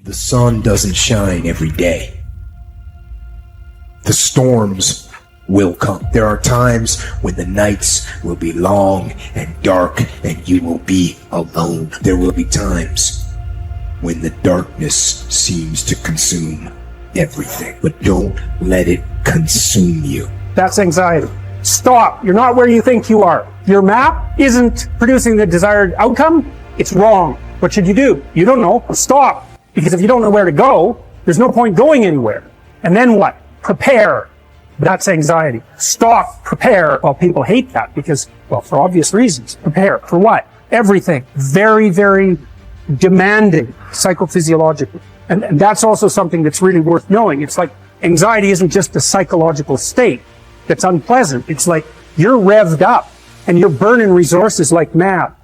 The sun doesn't shine every day. The storms will come. There are times when the nights will be long and dark and you will be alone. There will be times when the darkness seems to consume everything. But don't let it consume you. That's anxiety. Stop. You're not where you think you are. Your map isn't producing the desired outcome. It's wrong. What should you do? You don't know. Stop. Because if you don't know where to go, there's no point going anywhere. And then what? Prepare. That's anxiety. Stop. Prepare. Well, people hate that because, well, for obvious reasons. Prepare. For what? Everything. Very, very demanding psychophysiologically. And that's also something that's really worth knowing. It's like anxiety isn't just a psychological state that's unpleasant. It's like you're revved up and you're burning resources like mad.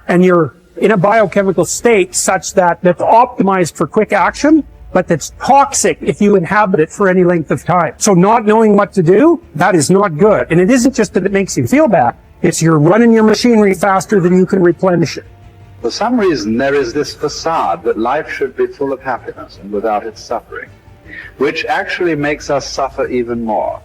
And you're in a biochemical state such that that's optimized for quick action, but that's toxic if you inhabit it for any length of time. So not knowing what to do, that is not good. And it isn't just that it makes you feel bad. It's you're running your machinery faster than you can replenish it. For some reason, there is this facade that life should be full of happiness and without its suffering, which actually makes us suffer even more.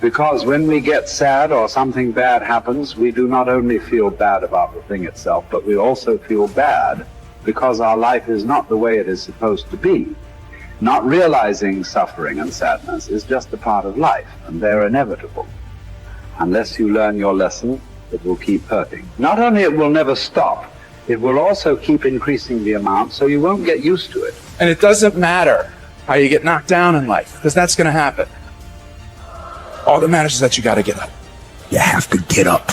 Because when we get sad or something bad happens, we do not only feel bad about the thing itself, but we also feel bad because our life is not the way it is supposed to be. Not realizing suffering and sadness is just a part of life, and they're inevitable. Unless you learn your lesson, it will keep hurting. Not only it will never stop, it will also keep increasing the amount, so you won't get used to it. And it doesn't matter how you get knocked down in life, because that's going to happen. All that matters is that you got to get up. You have to get up.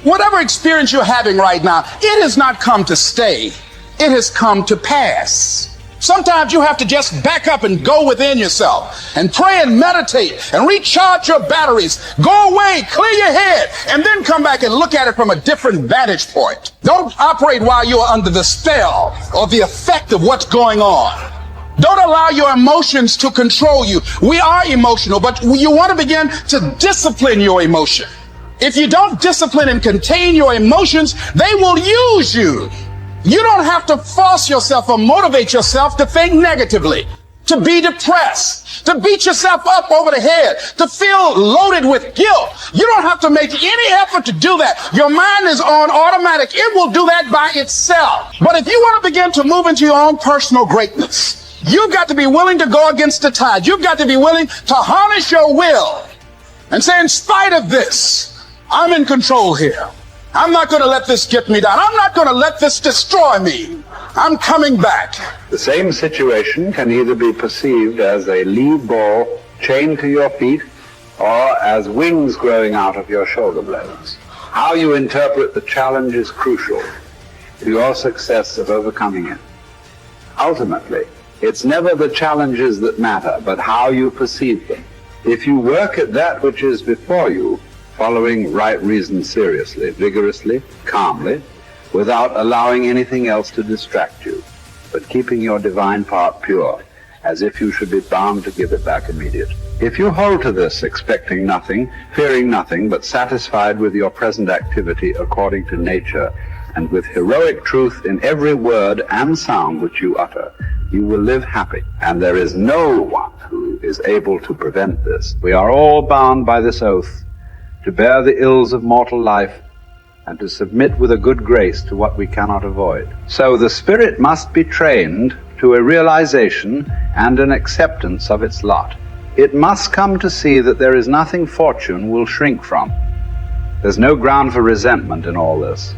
Whatever experience you're having right now, it has not come to stay. It has come to pass. Sometimes you have to just back up and go within yourself and pray and meditate and recharge your batteries. Go away, clear your head, and then come back and look at it from a different vantage point. Don't operate while you're under the spell or the effect of what's going on. Don't allow your emotions to control you. We are emotional, but you want to begin to discipline your emotion. If you don't discipline and contain your emotions, they will use you. You don't have to force yourself or motivate yourself to think negatively, to be depressed, to beat yourself up over the head, to feel loaded with guilt. You don't have to make any effort to do that. Your mind is on automatic. It will do that by itself. But if you want to begin to move into your own personal greatness, you've got to be willing to go against the tide. You've got to be willing to harness your will and say, in spite of this, I'm in control here. I'm not going to let this get me down. I'm not going to let this destroy me. I'm coming back. The same situation can either be perceived as a lead ball chained to your feet or as wings growing out of your shoulder blades. How you interpret the challenge is crucial to your success of overcoming it. Ultimately, it's never the challenges that matter, but how you perceive them. If you work at that which is before you, following right reason seriously, vigorously, calmly, without allowing anything else to distract you, but keeping your divine part pure, as if you should be bound to give it back immediately. If you hold to this, expecting nothing, fearing nothing, but satisfied with your present activity according to nature, and with heroic truth in every word and sound which you utter, you will live happy. And there is no one who is able to prevent this. We are all bound by this oath to bear the ills of mortal life and to submit with a good grace to what we cannot avoid. So the spirit must be trained to a realization and an acceptance of its lot. It must come to see that there is nothing fortune will shrink from. There's no ground for resentment in all this.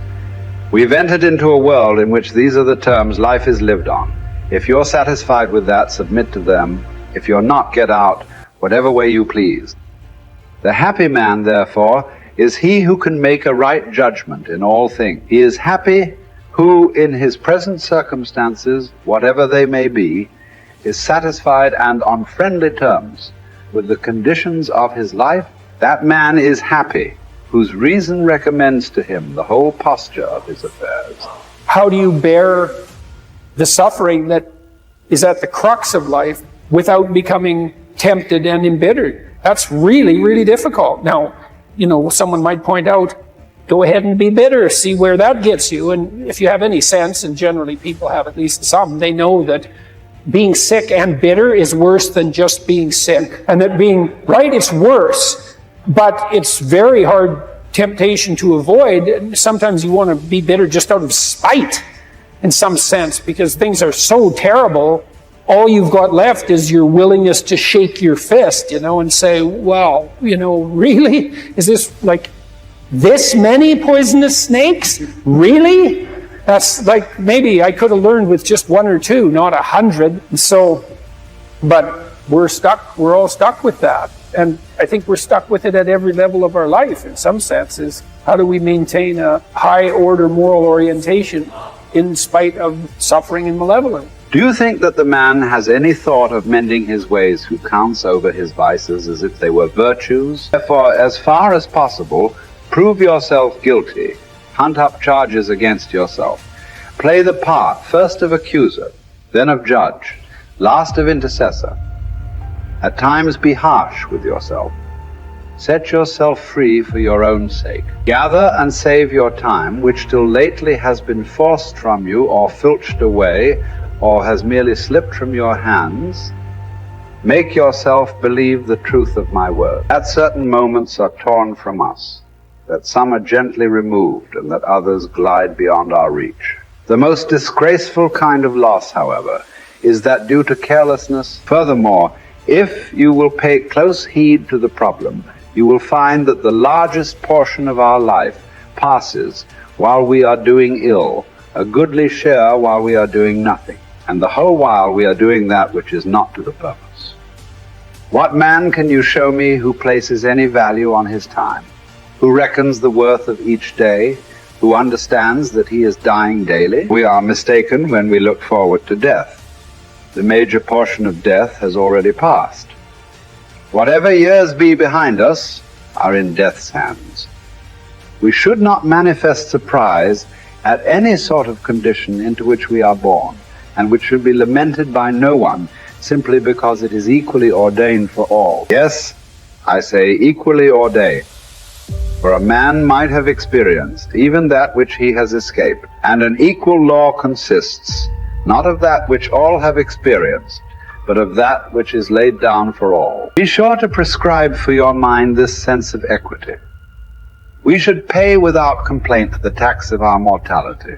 We've entered into a world in which these are the terms life is lived on. If you're satisfied with that, submit to them. If you're not, get out, whatever way you please. The happy man, therefore, is he who can make a right judgment in all things. He is happy who, in his present circumstances, whatever they may be, is satisfied and on friendly terms with the conditions of his life. That man is happy whose reason recommends to him the whole posture of his affairs. How do you bear the suffering that is at the crux of life without becoming tempted and embittered? That's really, really difficult. Now, someone might point out, go ahead and be bitter, see where that gets you. And if you have any sense, and generally people have at least some, they know that being sick and bitter is worse than just being sick. And that being right, it's worse, but it's very hard temptation to avoid. Sometimes you want to be bitter just out of spite in some sense, because things are so terrible. All you've got left is your willingness to shake your fist, and say, well, really? Is this like this many poisonous snakes? Really? That's like, maybe I could have learned with just 1 or 2, not 100. So, but we're all stuck with that. And I think we're stuck with it at every level of our life in some senses. How do we maintain a high order moral orientation in spite of suffering and malevolence? Do you think that the man has any thought of mending his ways who counts over his vices as if they were virtues? Therefore, as far as possible, prove yourself guilty, hunt up charges against yourself, play the part first of accuser, then of judge, last of intercessor. At times be harsh with yourself. Set yourself free for your own sake. Gather and save your time, which till lately has been forced from you or filched away, or has merely slipped from your hands. Make yourself believe the truth of my word. That certain moments are torn from us, that some are gently removed, and that others glide beyond our reach. The most disgraceful kind of loss, however, is that due to carelessness. Furthermore, if you will pay close heed to the problem, you will find that the largest portion of our life passes while we are doing ill, a goodly share while we are doing nothing, and the whole while we are doing that which is not to the purpose. What man can you show me who places any value on his time, who reckons the worth of each day, who understands that he is dying daily? We are mistaken when we look forward to death. The major portion of death has already passed. Whatever years be behind us are in death's hands. We should not manifest surprise at any sort of condition into which we are born, and which should be lamented by no one, simply because it is equally ordained for all. Yes, I say equally ordained. For a man might have experienced even that which he has escaped, and an equal law consists, not of that which all have experienced, but of that which is laid down for all. Be sure to prescribe for your mind this sense of equity. We should pay without complaint the tax of our mortality.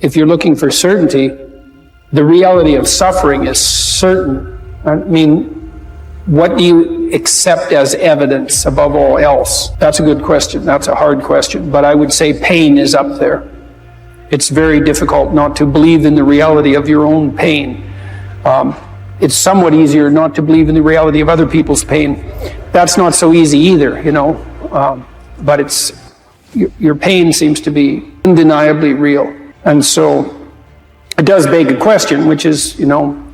If you're looking for certainty, the reality of suffering is certain. I mean, what do you accept as evidence above all else? That's a good question. That's a hard question. But I would say pain is up there. It's very difficult not to believe in the reality of your own pain. It's somewhat easier not to believe in the reality of other people's pain. That's not so easy either, but it's your pain seems to be undeniably real. And so it does beg a question, which is,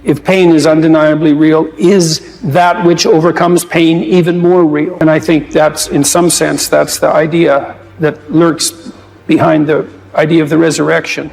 if pain is undeniably real, is that which overcomes pain even more real? And I think that's, in some sense, that's the idea that lurks behind the idea of the resurrection.